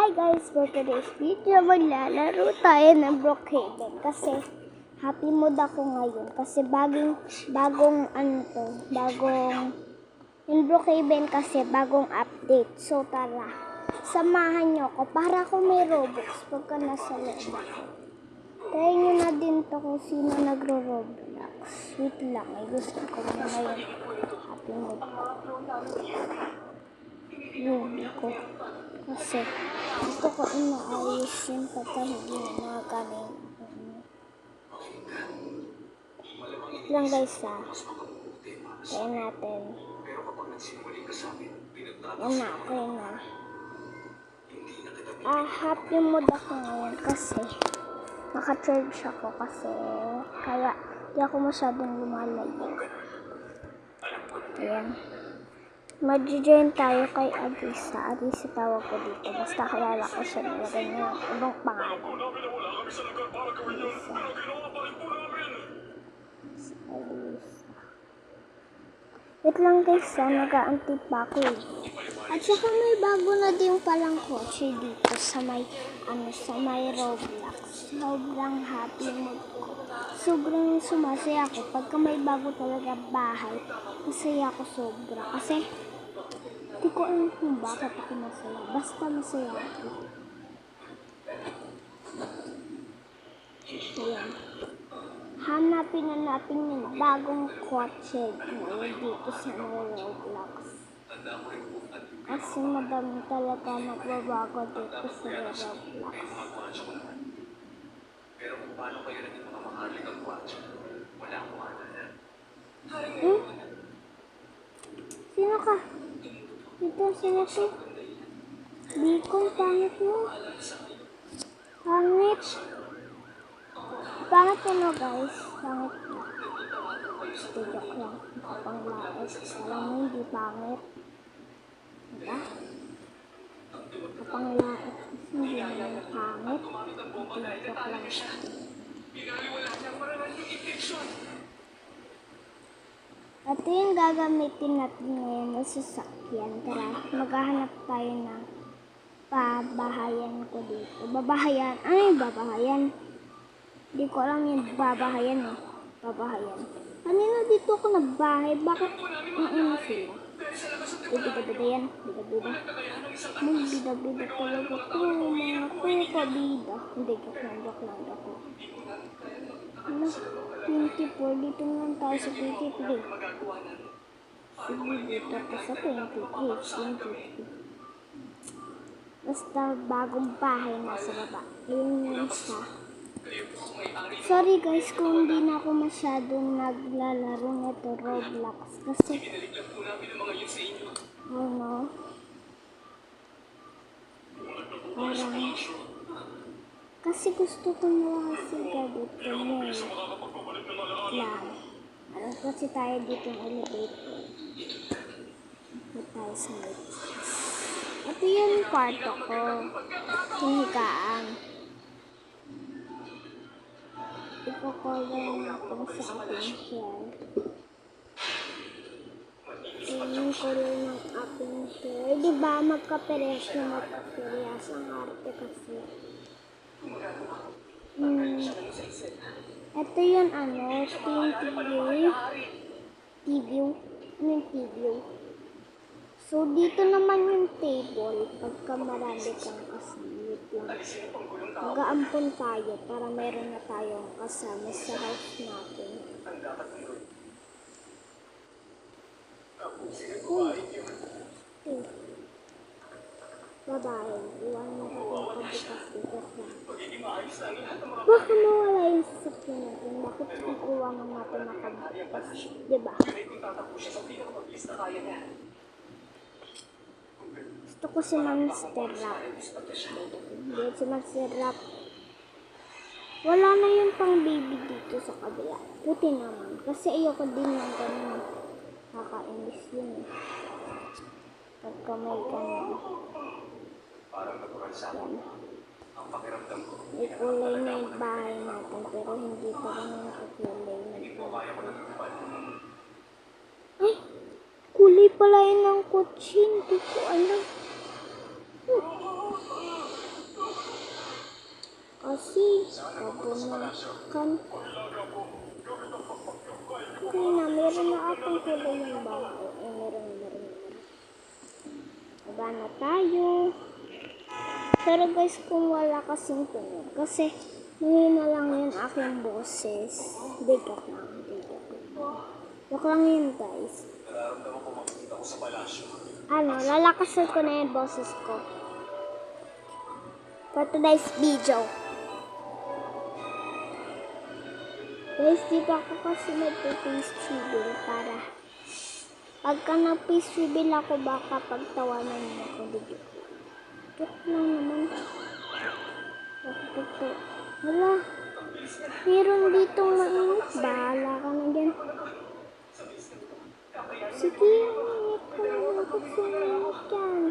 Hi guys, for today's video, maglalaro tayo ng Brookhaven kasi happy mood ako ngayon kasi bagong yung Brookhaven kasi bagong update. So tara, samahan nyo ako para ako may Robux pagka nasa loob ako. Try nyo na din to kung sino nagro-Roblox. Wait lang, ay gusto ko na ngayon happy mood. Ruby ko. Kasi gusto ko inaayos yun pagka hindi na nakakanin. Lang guys kaya natin. Yan na, okay na. Happy mood ako ngayon kasi naka-charge ako kasi kaya di ako masyadong lumalayo. Ayan. Mag-join tayo kay Agisa. Agisa tawag ko dito. Basta kilala ko siya. Nilagay niya yung ibang pangalan. Agisa. Wait lang guys, nag-aantip pa ako eh. At saka may bago na din palang kotse dito sa may Roblox. Sobrang happy mood ko. Sobrang sumasaya ako. Pagka may bago talaga bahay, masaya ako sobra. Kasi hindi ko alam kung bakit ako masaya. Basta masaya ako. Ayan. Hanapin na natin yung bagong kotse ngayon dito sa Roblox. Kasi madami talaga nagbabago dito sa Roblox. Pero kung paano kayo naging mga mahalagang kotse, wala akong alala. Sino ka? Sino siya? Bicol, pangit mo. Pangit. Pangit mo guys. Pangit mo. Joke lang. Kapanglait. Alam mo, hindi pangit. Diba? Kapanglait. Hindi naman pangit. Joke lang. At yung gagamitin natin ngayon na sasakyan. Tara, maghahanap tayo ng babahayan ko dito. Babahayan? Ano yung babahayan? Hindi ko alam yung babahayan eh. Babahayan. Kanina dito ako nagbahay. Bakit nauna sila? Bida-bida yan. Bida-bida. Bida-bida talaga ito. Mga pabida. Hindi, joke lang. Ano? 24. Dito naman tayo sa 23. Sige, dito ako sa 23. Basta bagong bahay nasa baba. Ayun yun siya. Sorry guys kung hindi na ako masyadong naglalaro nito Roblox. Kasi parang kasi gusto ko na kasi dito mo lang. Kasi tayo dito ng elevator. Tayo sa ito yung kwarto ko. Hinigaan. Ipo-color natin sa ating hair. Yung color ng ating hair. Diba magkaperehas na magkaperehas ang arte kasi. Ito yung TV. Ano yung TV? So, dito naman yung table. Pagka marami kang kasamit lang. Mag-aampon tayo para meron na tayong kasama sa house natin. Babae. Iwan mo ka yung kabukas dito. Baka mawala yung sasakyan natin. Bakit iiwanan natin nakabukas? Diba? Gusto ko si Monster Rap. Si Monster Rap. Wala na yung pang baby dito sa kabila. Puti naman. Kasi ayoko din ng ganun. Kakainis yun. Pagka may ganun. Yan. May kulay na yung bahay natin. Pero hindi pa rin nakakulay. Ay! Kulay pala yun ng kotse. Hindi ko alam. kasi pabunukan. Hindi na, meron na akong kulay ng bahay. Meron. Baba na tayo. Pero guys, kung wala kasing tunog, kasi mahina lang yun aking boses. Joke lang. Joke lang yun guys. Nararamdaman ko makikita ko sa palasyo. Lalakasan ko na yung boses ko. For today's video. Guys, di ba ako kasi nagpo-face reveal para pagka na-face reveal ako baka pagtawanan mo ako dito. Joke lang naman. Wala. Meron ditong mainit. Bahala ka na dyan. Sige, mainit ka naman kasi mainit yan.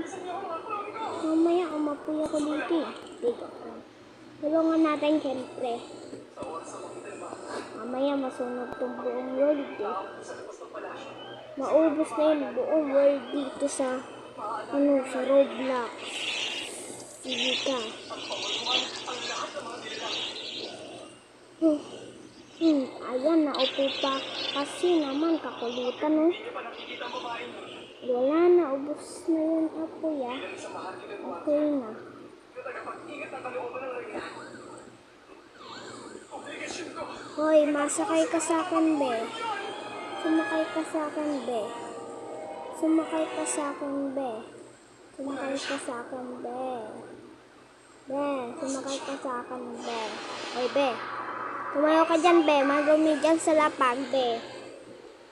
Mamaya umapoy ako dito. Dito. Tulungan natin syempre. Mamaya masunog tong buong world eh. Maubos na yung buong world dito sa sa Roblox. Sige ka. Ayan, naupo pa. Kasi naman kakulitan Wala na, ubos na yun apoy Okay na. Hoy, masakay ka sa akin, be. Sumakay ka sa akin, be. Sumakay ka sa akin, be. Sumakay ka sa akin, be. Be, sumakay ka sa akin, be. Hoy, be. Tumayo ka dyan, be. Magumi dyan sa lapag, be.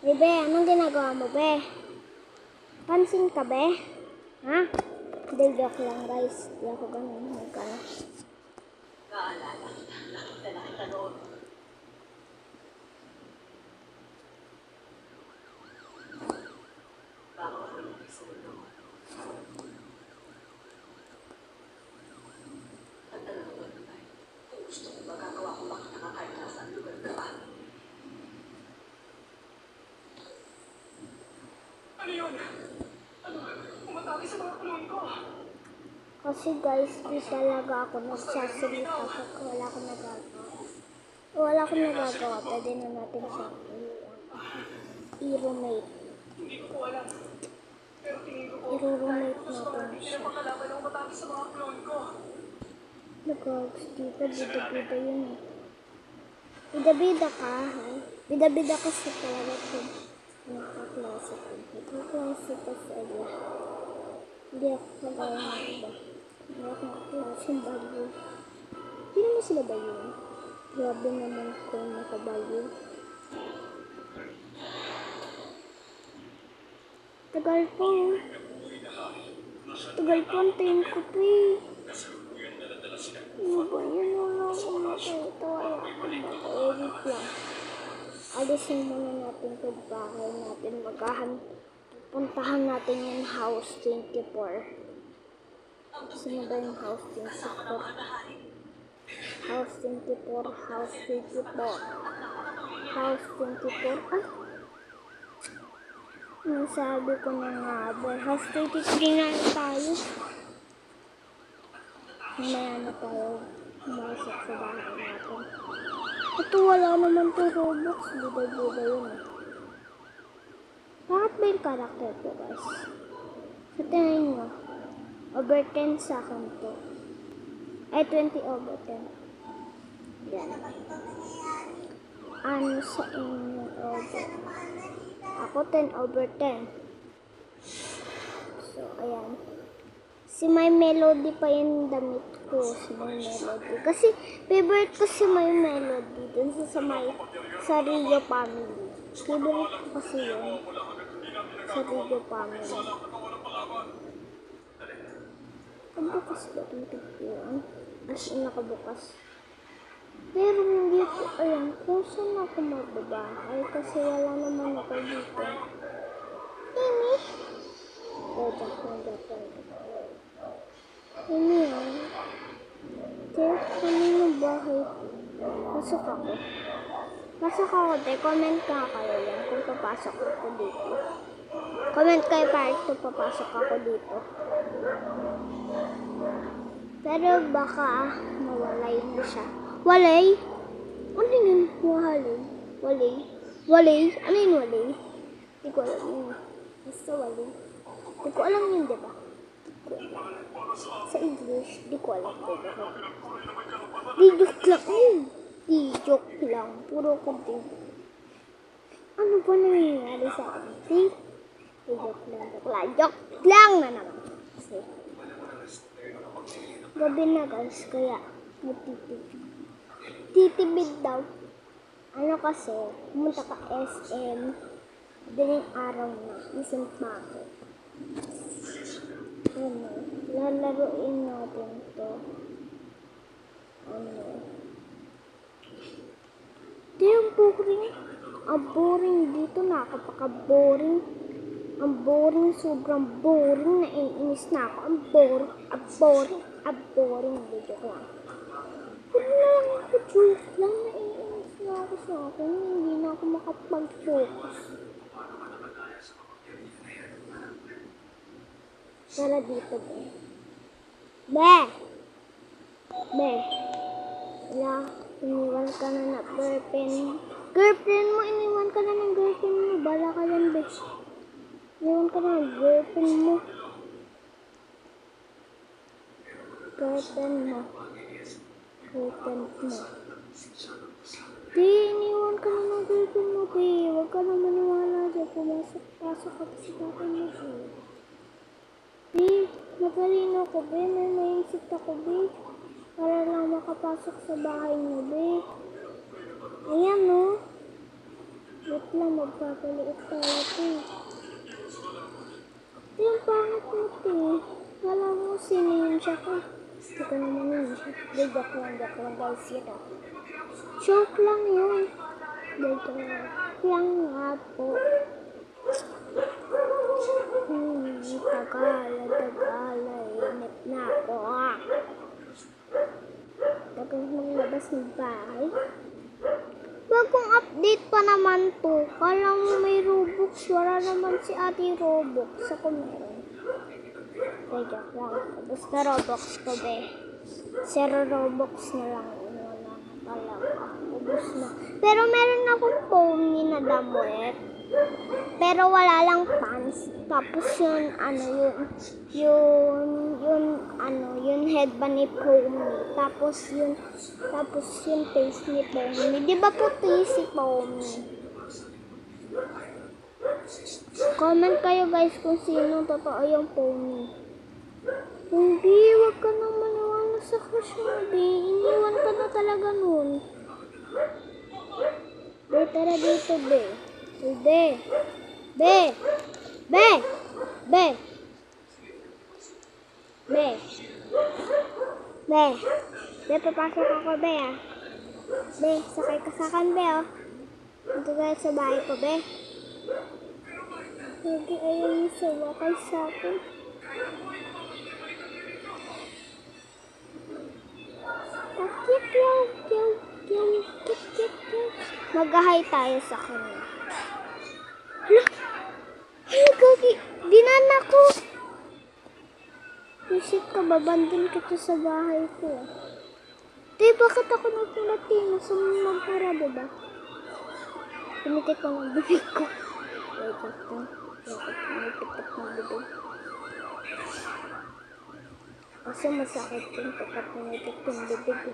Hoy, be, anong ginagawa mo, be? Pansin ka, be? Ha? Hindi, joke lang, guys. Hindi ako ganun. Naalala kita, nakita na kita noon. Bago ako lumaki sa mundo. At alam mo ba naman, kung gusto ko magagawa ko makatanga kahit nasa lugar ka pa. Ano yun? Ano? Umatake sa mga kulon ko. Kasi guys, di talaga ako nagsasalita pag wala akong nagagawa. Wala akong nagagawa, pwede na natin siya i-roommate. Hindi ko alam. Pero tingin ko I-roommate natin hindi siya. na makalaban ang umatake sa mga kulon ko. Nag-works dito, bida-bida yun eh. Bida-bida ka, ha? Bida-bida kasi talaga ito. Nakaklase ko. Nakaklase ko sa iyo. Hindi ako kagaya ng iba. Hindi ako nakaklase yung bagyo. Hindi naman sila ba yun? Grabe naman ko nakabagyo. Tagal po. Tagal po ang tingin ko po eh. Ano ba yun? Wala akong nakatawa. Edit lang. Alisin muna natin ito bahay natin. Puntahan natin yung house 24. Sino ba yung house 24? House 24, house 24. House 24. Ay! Nasabi ko na nga ba. House 23 na tayo. Mamaya na tayo pumasok sa bahay natin. Ito wala naman to Roblox. Buda-buda yun eh. Bakit ba yung character ko guys? Sa tingin nyo, over 10 sa akin to. Ay, 20 over 10. Yan. Ano sa inyo over? Ako 10 over 10. So, ayan. Si My Melody pa yung damit ko. Si My Melody. Kasi, favorite ko si My Melody. Dun sa Rio Family. Favorite ko kasi yun. Sa Rio Family. Nakabukas ba itong picture? As in, nakabukas. Pero hindi ko alam kung saan ako magbabahay. Kasi wala naman ako dito. Ini. Ini yan. Kaya kanino bahay? Pasok ako. Pasok ako, te. Comment ka kayo yan kung papasok ako dito. Comment kayo para kung papasok ako dito. Pero baka mawalay na siya. Walay? Ano yun? Walay? Walay? Walay? Ano yun walay? Hindi ko alam yun. Basta walay. Hindi ko alam yun, diba? Sa English, di ko alam. Di joke lang yun. Di joke lang. Puro ko di. Ano ba nangyayari sa akin? Di joke lang. Joke lang na naman. Kasi, gabi na guys, kaya matitipid. Titipid daw. Ano kasi, pumunta ka SM, daling araw na, isang bakit. Ano, lalaroin natin to. Ano, di ang boring. Ang boring dito, nakapaka-boring. Ang boring, sobrang boring, naiinis na ako. Ang boring, video ko lang. Wala ako, joke lang, naiinis na ako sa akin. Hindi na ako makapag-focus. Tara dito, be. Wala, iniwan ka na na girlfriend. Girlfriend mo, iniwan ka na ng girlfriend mo. Bala ka yan, be. Iniwan ka na ng girlfriend mo. Girlfriend mo. Di, iniwan ka na ng girlfriend mo, be. Huwag ka na maniwala dyan. Pumasok ka sa tatay mo, be. Be, matalino ko, be. May maisip ako, be. Para lang makapasok sa bahay mo, be. Ayan, no? Wait lang, magpapaliit tayo, be. Di, ang pangit mo, be. Wala mo, sinihin siya ko. Hindi ko naman yun siya. Di, joke lang, guys, yun. Joke lang yun. Joke lang nga po. Tagala, inip na ako, Tagal maglabas ng bahay. Bagong update pa naman to. Kala mo may Robux. Wala naman si ate Robux. Ako meron. Joke lang. Basta Robux ko, be. 0 Robux na lang. Wala na talaga. Ubus na. Pero meron akong pony na damit. Pero wala lang pants. Tapos yun, yung headband ni Pony. Tapos yun face ni Pony. Di ba puti si Pony? Comment kayo guys kung sino totoo yung Pony. Hindi, wag ka nang maniwala sa crush mo, be. Iniwan ka na talaga nun. Be, tara dito, be. Be, papasok ako, be, ah. Be, sakay ka sa akin, be, oh. Dito tayo sa bahay ko, be. Hindi, ayaw niyo sawakay sa akin. Mag-hi tayo sa kanya. Hala, gagi. Dinan ako. Visit ka, babandin kita sa bahay ko. Di, bakit ako nagpulatin? Nasa magpara, diba? Pinitik ko ng bibig ko. Pinitik ko ng bibig. Kasi masakit yung kapag pinitik ko ng bibig ko.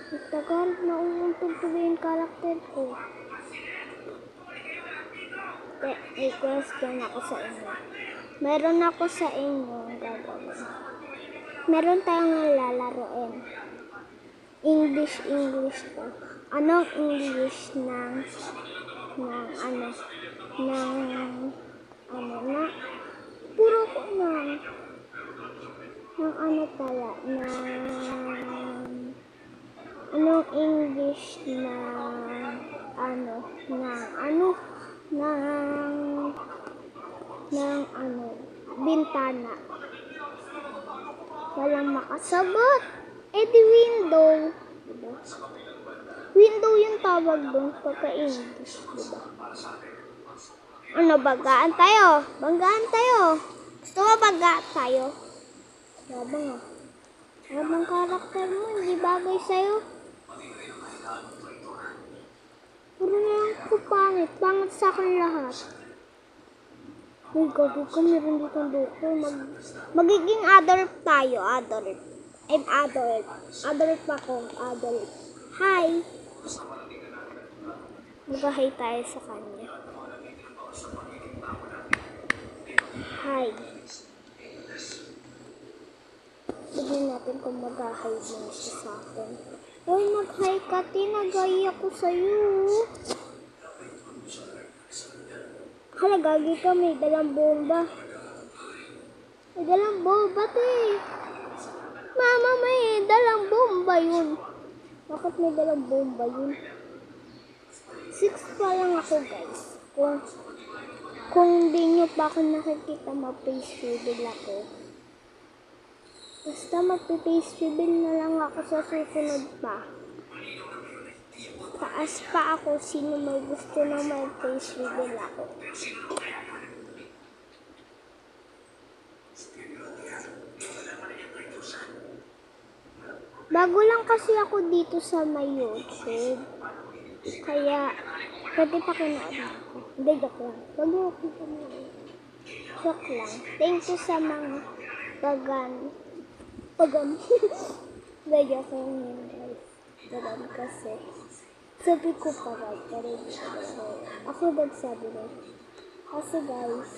Tagal, nauuntog tuloy yung karakter ko. May question ako sa inyo. Meron ako sa inyo gagawin. Meron tayong lalaroin. English to. Anong English ng puro ko ng anong English bintana. Walang makasabot. Di window. Diba? Window yung tawag doon pagka-English. Diba? Ano, bagaan tayo? Gusto mo baga tayo? Yabang ah. Yabang karakter mo, hindi bagay sa'yo. Puro na lang ko pangit. Pangit sa akin lahat. Uy, gabi ko, meron ditong doktor. Magiging adult tayo, adult. I'm adult. Adult pa ko, adult. Hi! Mag-hi tayo sa kanya. Hi. Tignan natin kung mag-hi din siya sa akin. Uy, mag-hi ka, tinagay ako sa'yo. Hala, gagi ka, may dalang bomba. May dalang bomba, te. Mama, may dalang bomba yun. Bakit may dalang bomba yun? 6 pa lang ako, guys. Kung hindi nyo pa ako nakikita, ma-face reveal ako. Basta mag-face reveal na lang ako sa susunod pa. Taas pa ako, sino may gusto na mag-face reveal ako. Bago lang kasi ako dito sa may YouTube. Kaya, pwede pa kinood ako. Hindi, joke lang. Wag mo ako kinood. Joke lang. Thank you sa mga pagan. Hindi, joke lang yun, guys. Pagan kasi. Sabi ko pagan, pero hindi ko. Ako nagsabi rin. Kasi guys,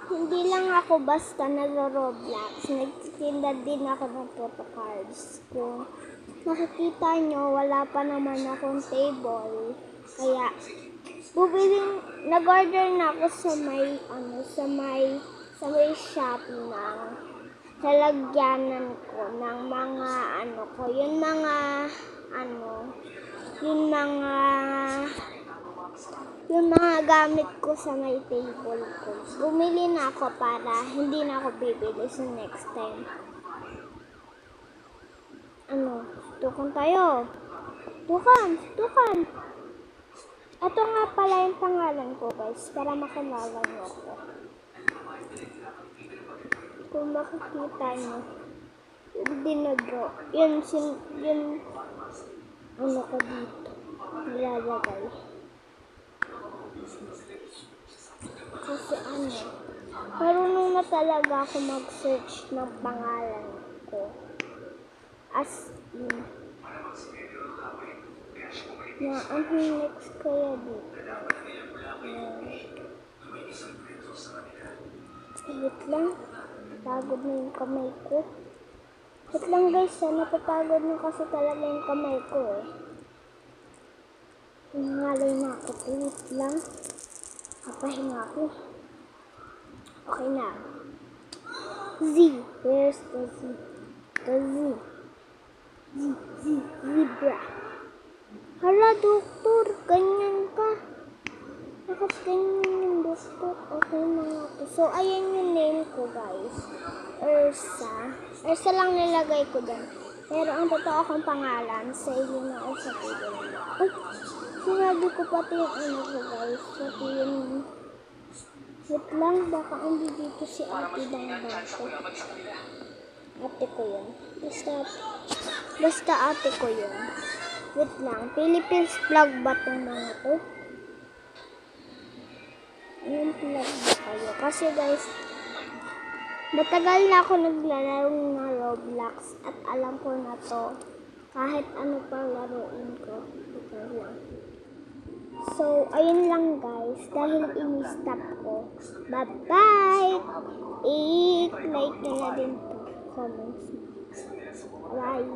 hindi lang ako basta nag-Roblox. Nagtitinda din ako ng photocards. Kung makikita nyo, wala pa naman akong table. Kaya, nag-order na ako sa may Shopee ng lalagyanan ko ng mga yung mga gamit ko sa may table ko. Bumili na ako para hindi na ako bibili sa next time. Tukan tayo. Tukan. Ito nga pala yung pangalan ko, guys, para makilala nyo ako. Kung makikita nyo, yung dinago, yun ko dito, nilalagay. Kasi marunong na talaga ako mag-search ng pangalan ko. As in, na next kaya dito. Wait lang, pagod na yung kamay ko. Wait lang guys, napapagod na kasi talaga yung kamay ko eh. Nangalay na ako, wait lang. Kapahinga ako. Okay na. Z, where's the Z? The Z. Zebra. Hala, doktor, ganyan ka. Bakit ganyan yung doktor? Okay na nga ako. So, ayan yung name ko, guys. Ursa. Ursa lang nilagay ko dyan. Pero ang totoo kong pangalan, sa iyo na Ursa Pidel. Ay, sinabi ko pati yung ko, guys. Pati yung... Wait lang, baka hindi dito si ate Dangbang ko. Ate ko yun. Basta ate ko yun. Wait lang, Philippines vlog ba itong mga to? Anong vlog ba kayo? Kasi guys, matagal na ako naglalaro ng Roblox at alam ko na to. Kahit ano pang laruin ko. Ito lang. So, ayun lang guys. Dahil ini-stop ko. Bye-bye! I-like nyo na din po. Comments. Bye!